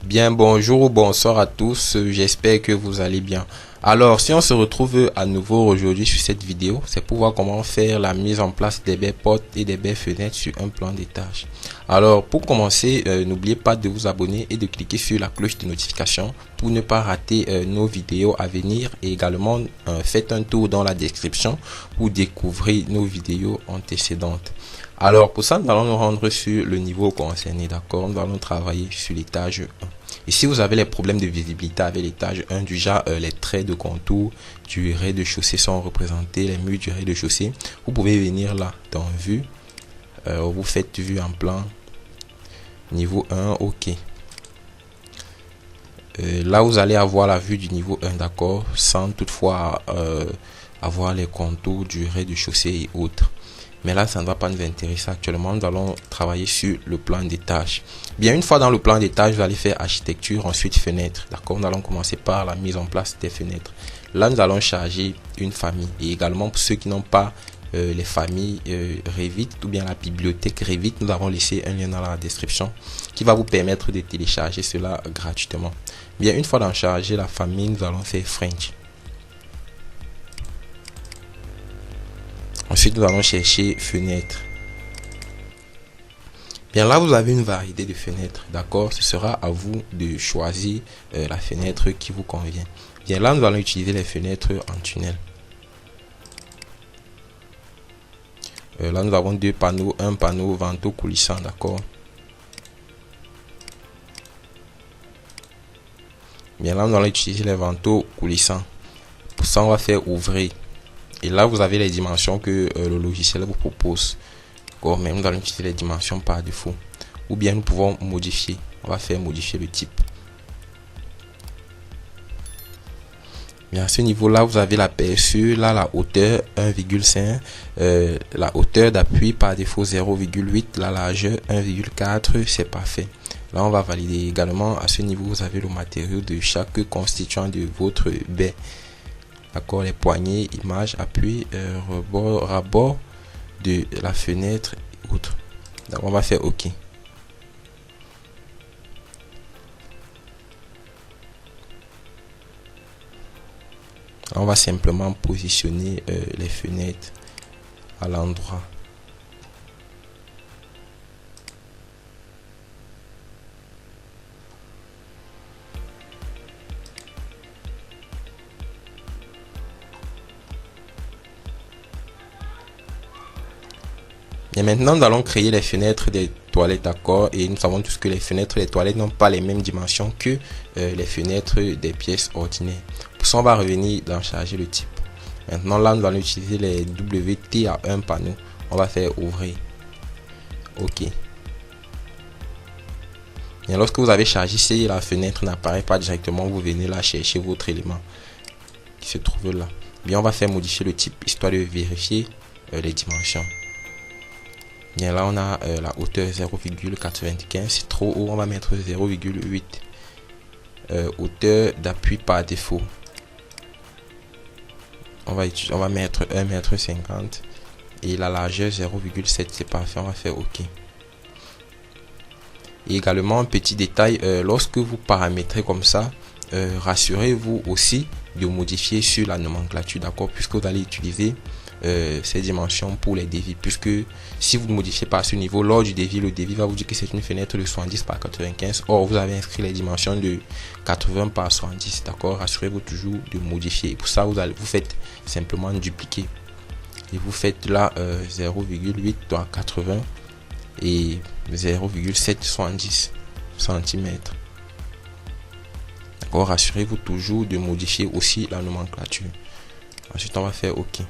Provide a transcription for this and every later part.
Bien, bonjour ou bonsoir à tous, j'espère que vous allez bien. Alors, si on se retrouve à nouveau aujourd'hui sur cette vidéo, c'est pour voir comment faire la mise en place des baies portes et des baies fenêtres sur un plan d'étage. Alors, pour commencer, n'oubliez pas de vous abonner et de cliquer sur la cloche de notification pour ne pas rater nos vidéos à venir. Et également, faites un tour dans la description pour découvrir nos vidéos antécédentes. Alors, pour ça, nous allons nous rendre sur le niveau concerné, d'accord? Nous allons travailler sur l'étage 1. Et si vous avez les problèmes de visibilité avec l'étage 1, déjà les traits de contour du rez-de-chaussée sont représentés, les murs du rez-de-chaussée, vous pouvez venir là dans vue, vous faites vue en plan, niveau 1, ok. Là vous allez avoir la vue du niveau 1, d'accord, sans toutefois avoir les contours du rez-de-chaussée et autres. Mais là, ça ne va pas nous intéresser actuellement. Nous allons travailler sur le plan d'étage. Bien, une fois dans le plan d'étage, vous allez faire architecture, ensuite fenêtre. D'accord, nous allons commencer par la mise en place des fenêtres. Là, nous allons charger une famille. Et également, pour ceux qui n'ont pas les familles Revit ou bien la bibliothèque Revit, nous avons laissé un lien dans la description qui va vous permettre de télécharger cela gratuitement. Bien, une fois dans charger la famille, nous allons faire French. Ensuite, nous allons chercher fenêtre. Bien, là, vous avez une variété de fenêtres. D'accord, ce sera à vous de choisir la fenêtre qui vous convient. Bien, là, nous allons utiliser les fenêtres en tunnel. Là, nous avons deux panneaux. Un panneau ventaux coulissant. D'accord. Bien, là, nous allons utiliser les ventaux coulissants. Pour ça, on va faire ouvrir. Et là, vous avez les dimensions que le logiciel vous propose. Mais nous allons utiliser les dimensions par défaut. Ou bien nous pouvons modifier. On va faire modifier le type. Bien, à ce niveau-là, vous avez l'aperçu. Là, la hauteur 1,5. La hauteur d'appui par défaut 0,8. La largeur 1,4. C'est parfait. Là, on va valider également. À ce niveau, vous avez le matériau de chaque constituant de votre baie. D'accord, les poignées, images, appui, rabord de la fenêtre et autres. Donc on va faire OK. On va simplement positionner les fenêtres à l'endroit. Et maintenant, nous allons créer les fenêtres des toilettes, d'accord. Et nous savons tous que les fenêtres des toilettes n'ont pas les mêmes dimensions que les fenêtres des pièces ordinaires. Pour ça, on va revenir dans charger le type. Maintenant, là, nous allons utiliser les WT à un panneau. On va faire ouvrir. OK. Et lorsque vous avez chargé, si la fenêtre n'apparaît pas directement, vous venez là chercher votre élément qui se trouve là. Bien, on va faire modifier le type histoire de vérifier les dimensions. Bien, là on a la hauteur 0,95, c'est trop haut, on va mettre 0,8. Hauteur d'appui par défaut, on va mettre 1,50 m et la largeur 0,7, c'est parfait, on va faire OK. Et également un petit détail, lorsque vous paramétrez comme ça, rassurez-vous aussi de modifier sur la nomenclature, d'accord, puisque vous allez utiliser ces dimensions pour les devis, puisque si vous ne modifiez pas à ce niveau, lors du devis, le devis va vous dire que c'est une fenêtre de 70 par 95. Or, vous avez inscrit les dimensions de 80 par 70, d'accord. Rassurez-vous toujours de modifier. Et pour ça, vous faites simplement dupliquer. Et vous faites là 0,8 dans 80 et 0,770 cm. D'accord. Rassurez-vous toujours de modifier aussi la nomenclature. Ensuite, on va faire OK.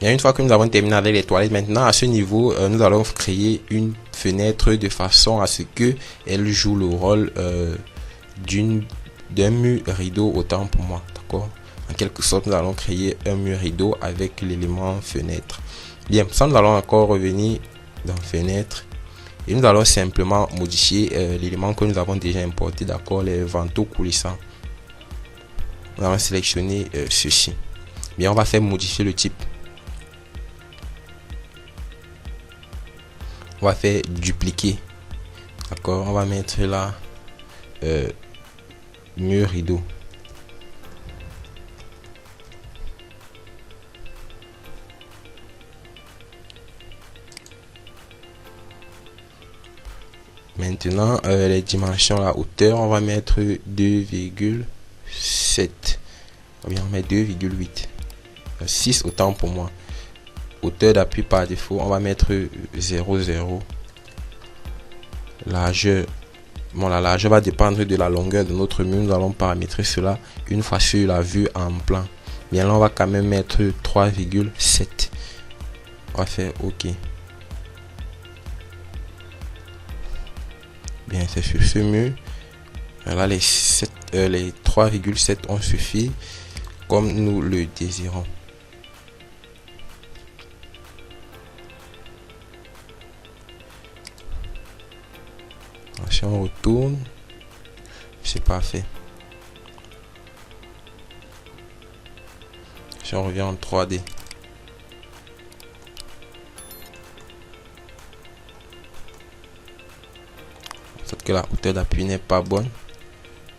Et une fois que nous avons terminé avec les toilettes, maintenant à ce niveau, nous allons créer une fenêtre de façon à ce que elle joue le rôle d'un mur rideau, autant pour moi, d'accord. En quelque sorte, nous allons créer un mur rideau avec l'élément fenêtre. Bien, pour ça, nous allons encore revenir dans fenêtre et nous allons simplement modifier l'élément que nous avons déjà importé, d'accord, les vantaux coulissants. Nous allons sélectionner ceci. Bien, on va faire modifier le type. On va faire dupliquer, d'accord, on va mettre là mur rideau. Maintenant, les dimensions, la hauteur, on va mettre 2,7. On va mettre 2,8. 6 autant pour moi. Hauteur d'appui par défaut, on va mettre 0,0. Largeur. Bon, la largeur va dépendre de la longueur de notre mur. Nous allons paramétrer cela une fois sur la vue en plan. Bien là, on va quand même mettre 3,7. On va faire OK. Bien, c'est sur ce mur. Là, les 3,7 ont suffi comme nous le désirons. Si on retourne, c'est parfait. Si on revient en 3D, peut-être que la hauteur d'appui n'est pas bonne.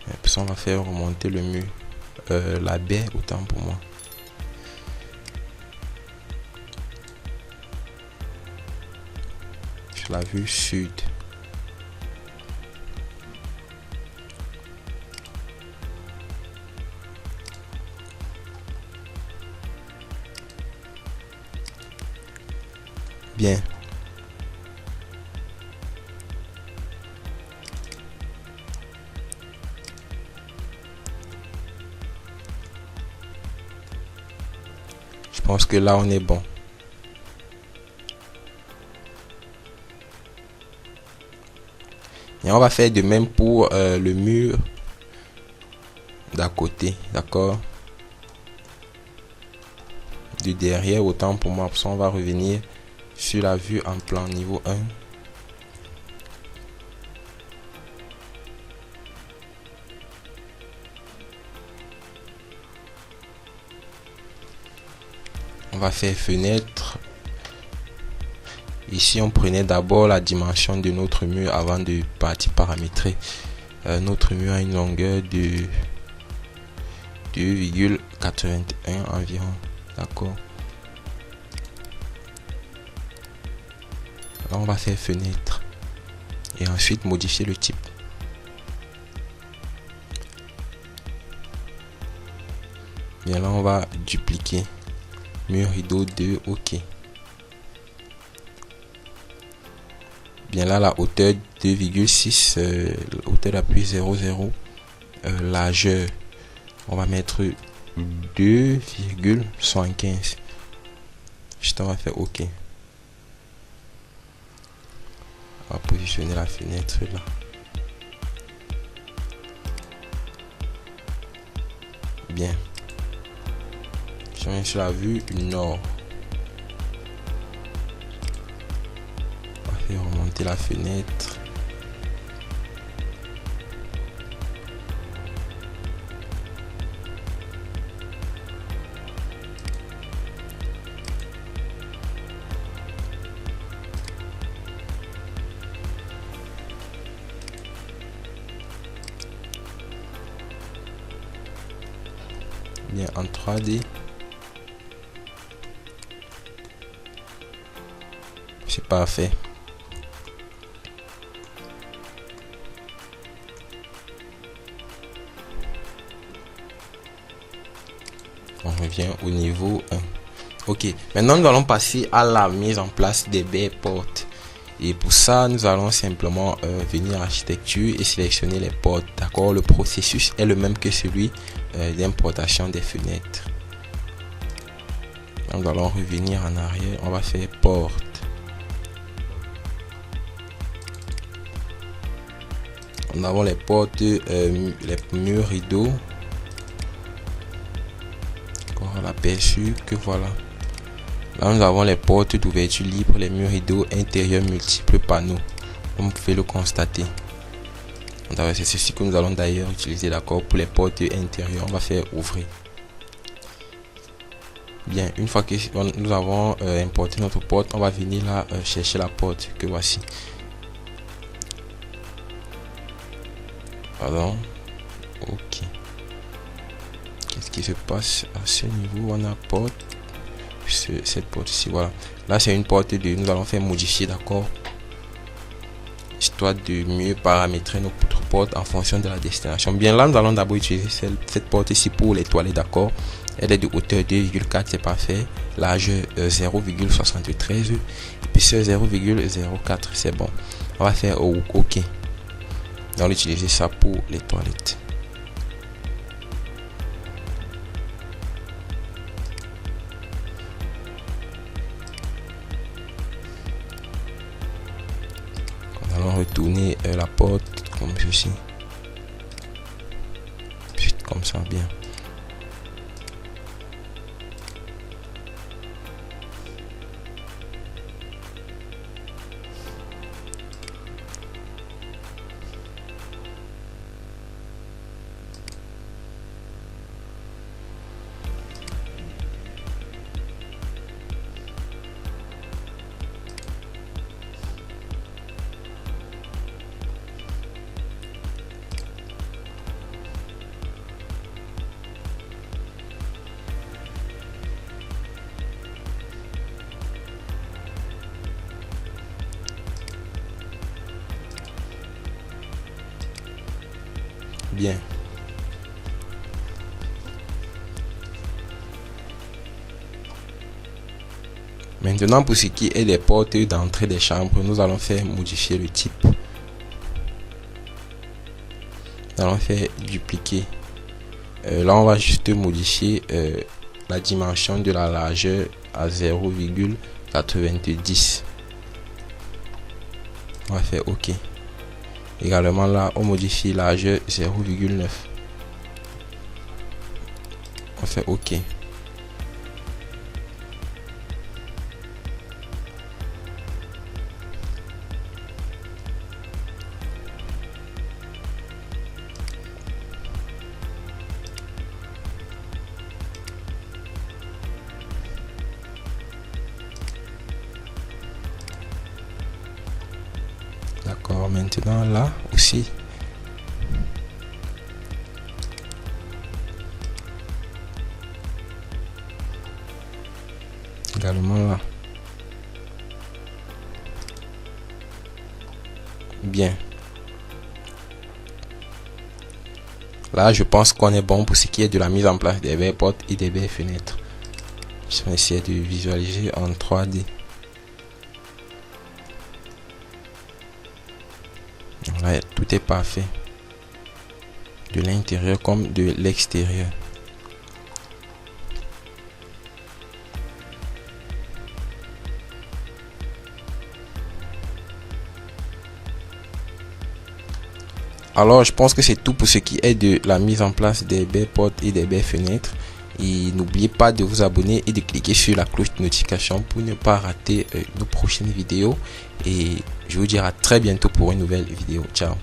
Et puis on va faire remonter le mur, la baie autant pour moi. Sur la vue sud. Bien. Je pense que là on est bon. Et on va faire de même pour le mur d'à côté, d'accord, du derrière autant pour moi. Pour ça on va revenir sur la vue en plan niveau 1. On va faire fenêtre. Ici on prenait d'abord la dimension de notre mur avant de partir paramétrer. Notre mur a une longueur de 2,81 environ, d'accord. Là, on va faire fenêtre et ensuite modifier le type. Bien là, on va dupliquer mur rideau 2, OK. Bien là, la hauteur 2,6, hauteur d'appui 0,0, largeur, on va mettre 2,75. Juste on va faire OK. On va positionner la fenêtre là. Bien. Je viens sur la vue nord. On va faire remonter la fenêtre. Bien en 3D. C'est parfait. On revient au niveau 1. OK. Maintenant, nous allons passer à la mise en place des baies portes. Et pour ça, nous allons simplement venir architecture et sélectionner les portes. D'accord. Le processus est le même que celui d'importation des fenêtres. Nous allons revenir en arrière. On va faire porte. Nous avons les portes, les murs rideaux. On a aperçu que voilà. Là, nous avons les portes d'ouverture libre, les murs rideaux intérieurs, multiples panneaux. Comme vous pouvez le constater. C'est ceci que nous allons d'ailleurs utiliser, d'accord, pour les portes intérieures. On va faire ouvrir. Bien, une fois que nous avons importé notre porte, on va venir là chercher la porte que voici. Pardon. Ok. Qu'est-ce qui se passe à ce niveau? On a porte. Cette porte ici, voilà. Là, c'est une porte de. Nous allons faire modifier, d'accord, histoire de mieux paramétrer notre porte en fonction de la destination. Bien, là, nous allons d'abord utiliser cette porte ici pour les toilettes, d'accord. Elle est de hauteur 2,4, c'est parfait. Large 0,73, épaisseur 0,04, c'est bon. On va faire OK. On va utiliser ça pour les toilettes. Nous allons retourner la porte comme ceci. Comme ça, bien. Bien. Maintenant, pour ce qui est des portes d'entrée des chambres, nous allons faire modifier le type. Nous allons faire dupliquer. Là, on va juste modifier la dimension de la largeur à 0,90. On va faire OK. Également là, on modifie la largeur 0,9. On fait OK. D'accord, maintenant là aussi. Également là. Bien. Là, je pense qu'on est bon pour ce qui est de la mise en place des baies portes et des baies fenêtres. Je vais essayer de visualiser en 3D. Voilà, tout est parfait. De l'intérieur comme de l'extérieur. Alors, je pense que c'est tout pour ce qui est de la mise en place des baies portes et des baies fenêtres. Et n'oubliez pas de vous abonner et de cliquer sur la cloche de notification pour ne pas rater nos prochaines vidéos. Et je vous dis à très bientôt pour une nouvelle vidéo. Ciao.